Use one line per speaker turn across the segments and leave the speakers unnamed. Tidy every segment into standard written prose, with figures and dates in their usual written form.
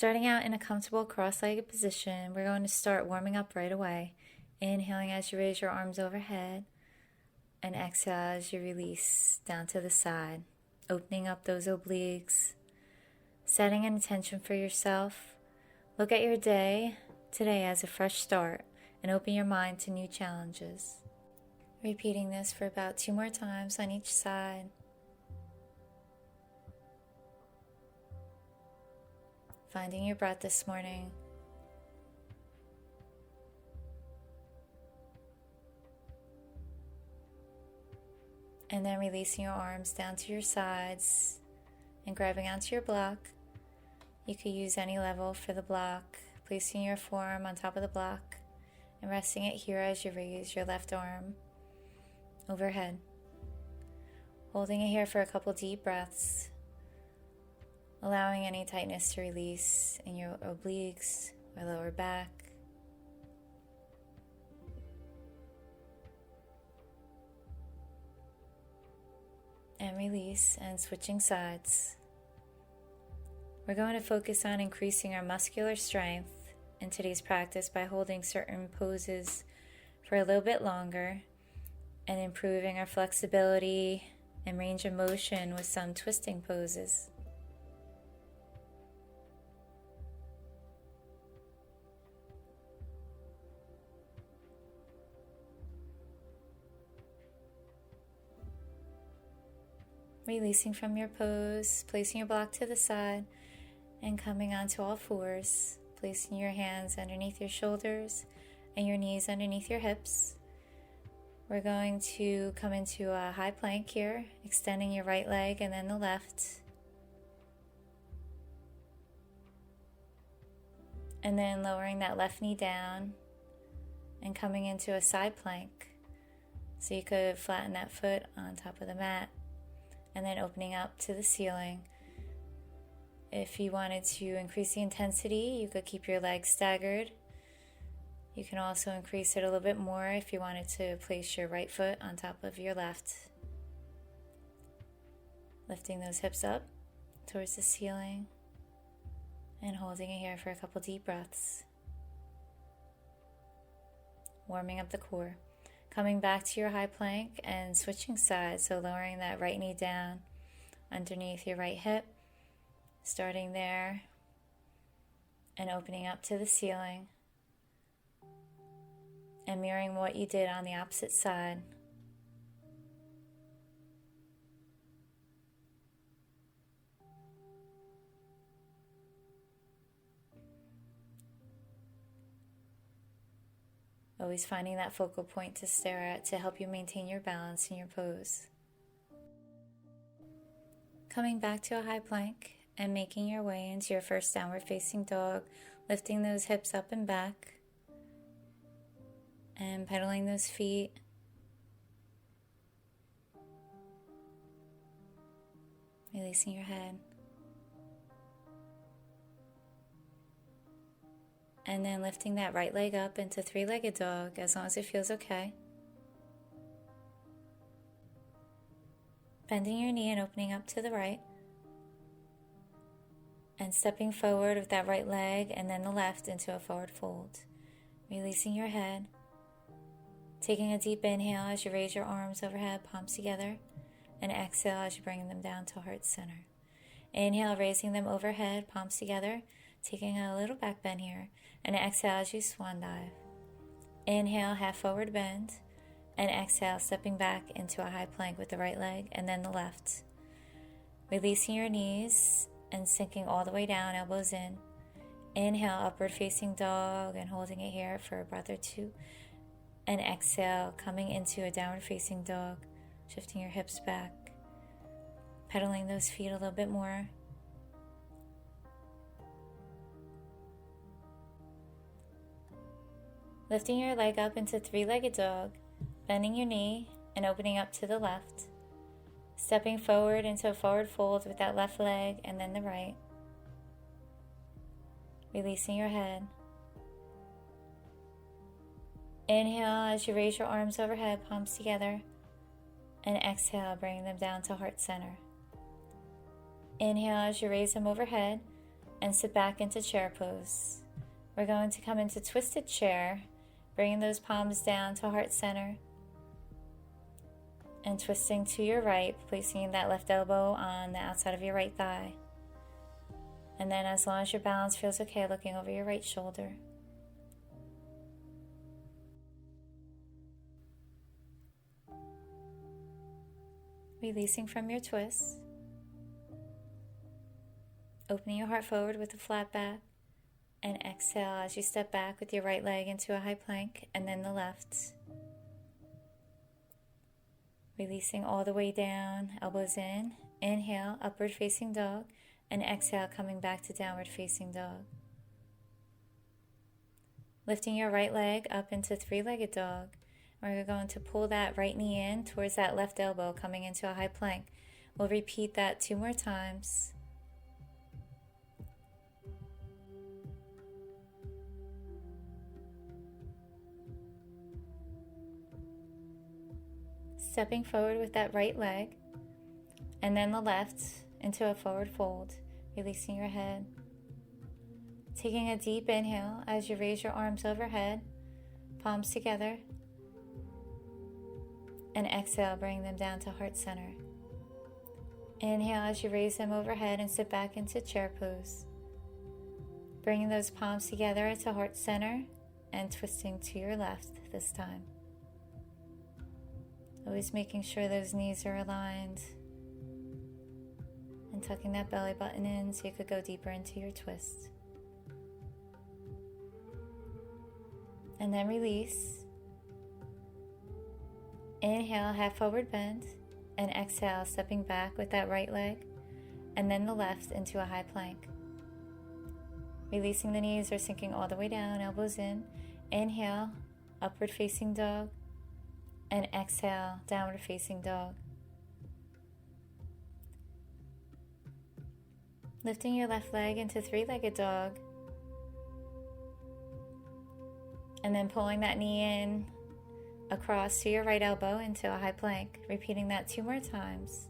Starting out in a comfortable cross-legged position, we're going to start warming up right away. Inhaling as you raise your arms overhead, and exhale as you release down to the side, opening up those obliques, setting an intention for yourself. Look at your day today as a fresh start and open your mind to new challenges. Repeating this for about 2 more times on each side. Finding your breath this morning. And then releasing your arms down to your sides and grabbing onto your block. You could use any level for the block, placing your forearm on top of the block and resting it here as you raise your left arm overhead. Holding it here for a couple deep breaths, allowing any tightness to release in your obliques or lower back. And release, and switching sides. We're going to focus on increasing our muscular strength in today's practice by holding certain poses for a little bit longer and improving our flexibility and range of motion with some twisting poses. Releasing from your pose, placing your block to the side and coming onto all fours, placing your hands underneath your shoulders and your knees underneath your hips. We're going to come into a high plank here, extending your right leg and then the left. And then lowering that left knee down and coming into a side plank. So you could flatten that foot on top of the mat. And then opening up to the ceiling. If you wanted to increase the intensity, you could keep your legs staggered. You can also increase it a little bit more if you wanted to place your right foot on top of your left. Lifting those hips up towards the ceiling and holding it here for a couple deep breaths. Warming up the core. Coming back to your high plank and switching sides, so lowering that right knee down underneath your right hip, starting there and opening up to the ceiling and mirroring what you did on the opposite side. Always finding that focal point to stare at to help you maintain your balance in your pose. Coming back to a high plank and making your way into your first downward facing dog, lifting those hips up and back and pedaling those feet. Releasing your head. And then lifting that right leg up into three-legged dog as long as it feels okay. Bending your knee and opening up to the right. And stepping forward with that right leg and then the left into a forward fold. Releasing your head. Taking a deep inhale as you raise your arms overhead, palms together. And exhale as you bring them down to heart center. Inhale, raising them overhead, palms together. Taking a little back bend here. And exhale as you swan dive. Inhale, half forward bend. And exhale, stepping back into a high plank with the right leg and then the left. Releasing your knees and sinking all the way down, elbows in. Inhale, upward facing dog and holding it here for a breath or two. And exhale, coming into a downward facing dog, shifting your hips back. Pedaling those feet a little bit more. Lifting your leg up into three-legged dog, bending your knee and opening up to the left. Stepping forward into a forward fold with that left leg and then the right. Releasing your head. Inhale as you raise your arms overhead, palms together. And exhale, bringing them down to heart center. Inhale as you raise them overhead. and sit back into chair pose. We're going to come into twisted chair, bringing those palms down to heart center and twisting to your right, placing that left elbow on the outside of your right thigh. And then as long as your balance feels okay, looking over your right shoulder. Releasing from your twist. Opening your heart forward with a flat back. And exhale as you step back with your right leg into a high plank and then the left. Releasing all the way down, elbows in. Inhale, upward facing dog. And exhale, coming back to downward facing dog. Lifting your right leg up into three-legged dog. We're going to pull that right knee in towards that left elbow, coming into a high plank. We'll repeat that 2 more times. Stepping forward with that right leg, and then the left into a forward fold, releasing your head. Taking a deep inhale as you raise your arms overhead, palms together, and exhale, bring them down to heart center. Inhale as you raise them overhead and sit back into chair pose. Bringing those palms together to heart center and twisting to your left this time. Always making sure those knees are aligned and tucking that belly button in so you could go deeper into your twist. And then release. Inhale, half forward bend, and exhale, stepping back with that right leg and then the left into a high plank. Releasing the knees or sinking all the way down, elbows in. Inhale, upward facing dog. And exhale, downward facing dog. Lifting your left leg into three-legged dog. And then pulling that knee in across to your right elbow into a high plank. Repeating that 2 more times.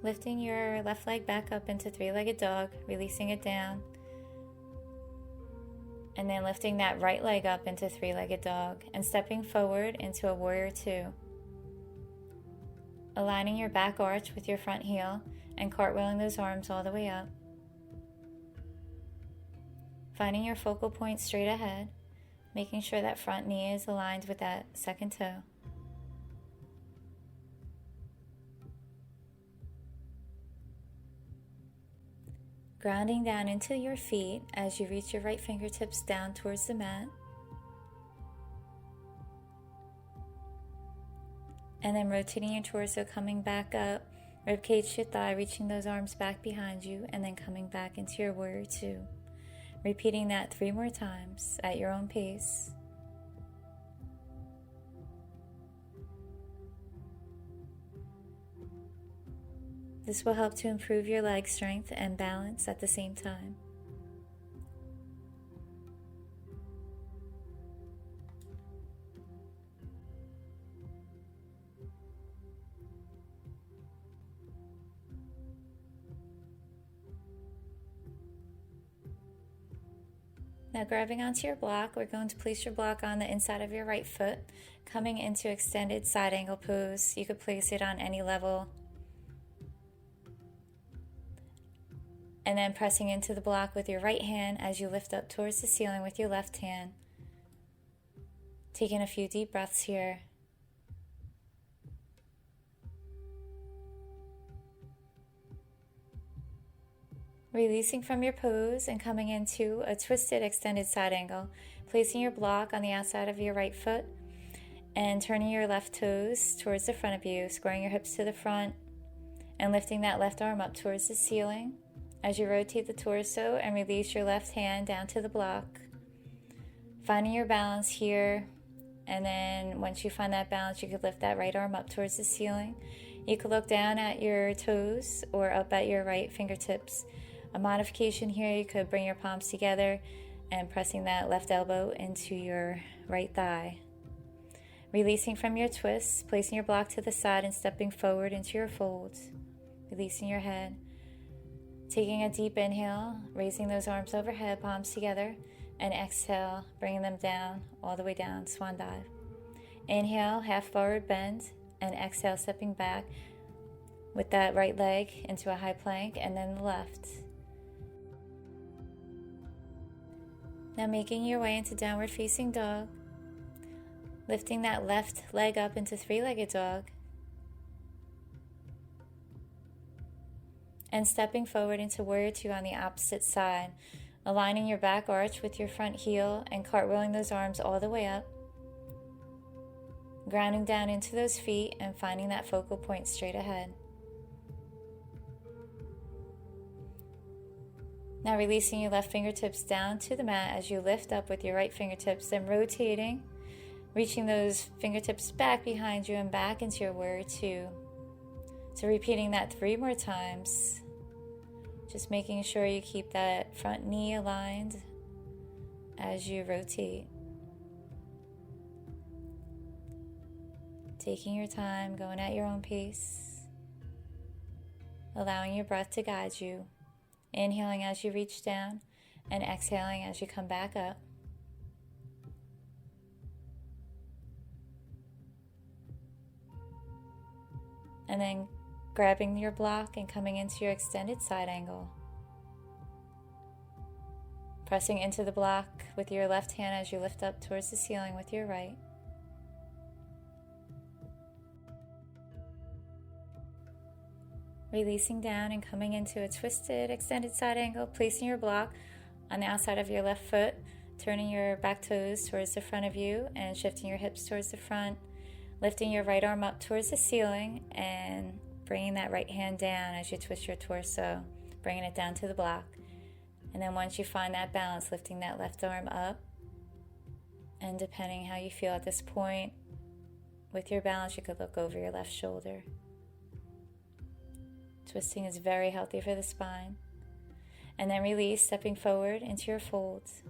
Lifting your left leg back up into three-legged dog, releasing it down. And then lifting that right leg up into three-legged dog and stepping forward into a warrior 2. Aligning your back arch with your front heel and cartwheeling those arms all the way up. Finding your focal point straight ahead, making sure that front knee is aligned with that second toe. Grounding down into your feet as you reach your right fingertips down towards the mat. And then rotating your torso, coming back up, ribcage to thigh, reaching those arms back behind you, and then coming back into your warrior 2. Repeating that 3 more times at your own pace. This will help to improve your leg strength and balance at the same time. Now grabbing onto your block, we're going to place your block on the inside of your right foot, coming into extended side angle pose. You could place it on any level. And then pressing into the block with your right hand as you lift up towards the ceiling with your left hand. Taking a few deep breaths here. Releasing from your pose and coming into a twisted extended side angle. Placing your block on the outside of your right foot and turning your left toes towards the front of you, squaring your hips to the front and lifting that left arm up towards the ceiling. As you rotate the torso and release your left hand down to the block, finding your balance here, and then once you find that balance, you could lift that right arm up towards the ceiling. You could look down at your toes or up at your right fingertips. A modification here, you could bring your palms together and pressing that left elbow into your right thigh. Releasing from your twists, placing your block to the side and stepping forward into your folds. Releasing your head. Taking a deep inhale, raising those arms overhead, palms together, and exhale, bringing them down, all the way down, swan dive. Inhale, half forward bend, and exhale, stepping back with that right leg into a high plank, and then the left. Now making your way into downward facing dog, lifting that left leg up into three-legged dog, and stepping forward into warrior two on the opposite side, aligning your back arch with your front heel and cartwheeling those arms all the way up, grounding down into those feet and finding that focal point straight ahead. Now releasing your left fingertips down to the mat as you lift up with your right fingertips, then rotating, reaching those fingertips back behind you and back into your warrior two. So repeating that 3 more times, just making sure you keep that front knee aligned as you rotate. Taking your time, going at your own pace, allowing your breath to guide you. Inhaling as you reach down and exhaling as you come back up. And then grabbing your block and coming into your extended side angle. Pressing into the block with your left hand as you lift up towards the ceiling with your right. Releasing down and coming into a twisted extended side angle, placing your block on the outside of your left foot, turning your back toes towards the front of you and shifting your hips towards the front, lifting your right arm up towards the ceiling and bringing that right hand down as you twist your torso, bringing it down to the block. And then once you find that balance, lifting that left arm up, and depending how you feel at this point, with your balance, you could look over your left shoulder. Twisting is very healthy for the spine. And then release, stepping forward into your folds.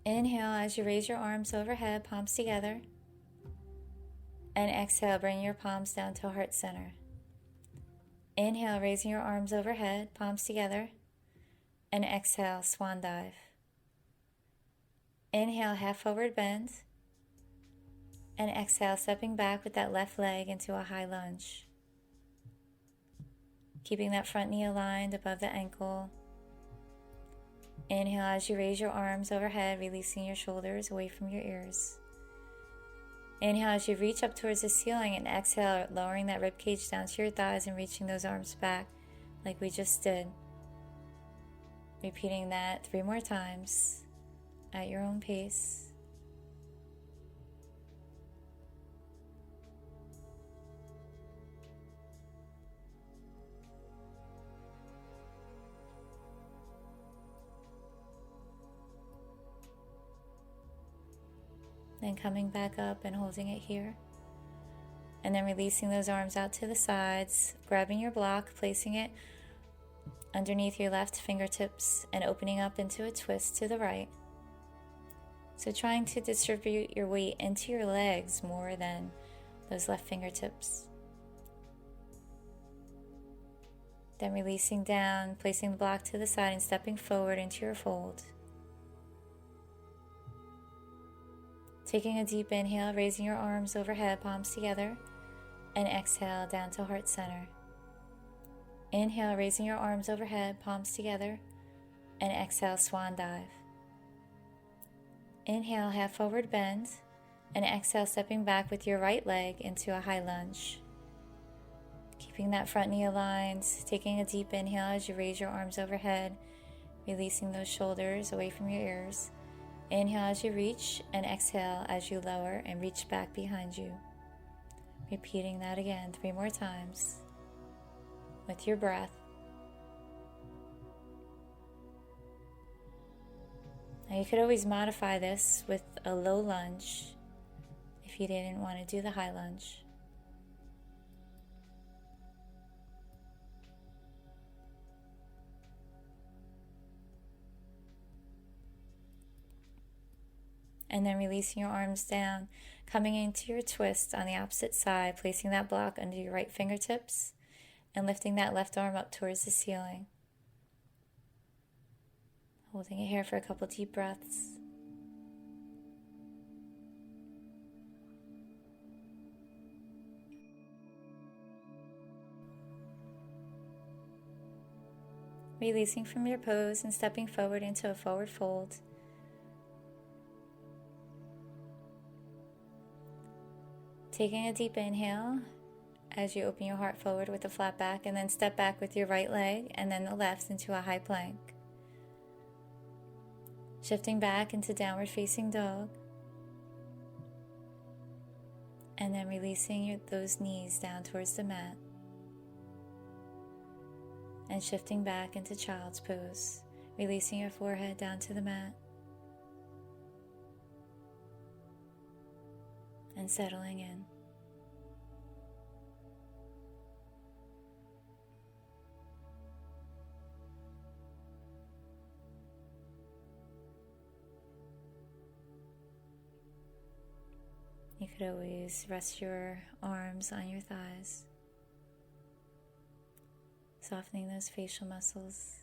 Inhale as you raise your arms overhead, palms together. And exhale, bring your palms down to heart center. Inhale, raising your arms overhead, palms together. And exhale, swan dive. Inhale, half forward bend. And exhale, stepping back with that left leg into a high lunge. Keeping that front knee aligned above the ankle. Inhale as you raise your arms overhead, releasing your shoulders away from your ears. Inhale as you reach up towards the ceiling, and exhale, lowering that rib cage down to your thighs and reaching those arms back like we just did. Repeating that 3 more times at your own pace. Then coming back up and holding it here. And then releasing those arms out to the sides, grabbing your block, placing it underneath your left fingertips and opening up into a twist to the right. So trying to distribute your weight into your legs more than those left fingertips. Then releasing down, placing the block to the side and stepping forward into your fold. Taking a deep inhale, raising your arms overhead, palms together, and exhale down to heart center. Inhale, raising your arms overhead, palms together, and exhale, swan dive. Inhale, half forward bend, and exhale, stepping back with your right leg into a high lunge. Keeping that front knee aligned, taking a deep inhale as you raise your arms overhead, releasing those shoulders away from your ears. Inhale as you reach, and exhale as you lower and reach back behind you. Repeating that again 3 more times with your breath. Now you could always modify this with a low lunge if you didn't want to do the high lunge. And then releasing your arms down, coming into your twist on the opposite side, placing that block under your right fingertips and lifting that left arm up towards the ceiling. Holding it here for a couple deep breaths. Releasing from your pose and stepping forward into a forward fold. Taking a deep inhale as you open your heart forward with a flat back, and then step back with your right leg and then the left into a high plank. Shifting back into downward facing dog. And then releasing those knees down towards the mat. And shifting back into child's pose, releasing your forehead down to the mat. And settling in. You could always rest your arms on your thighs, softening those facial muscles.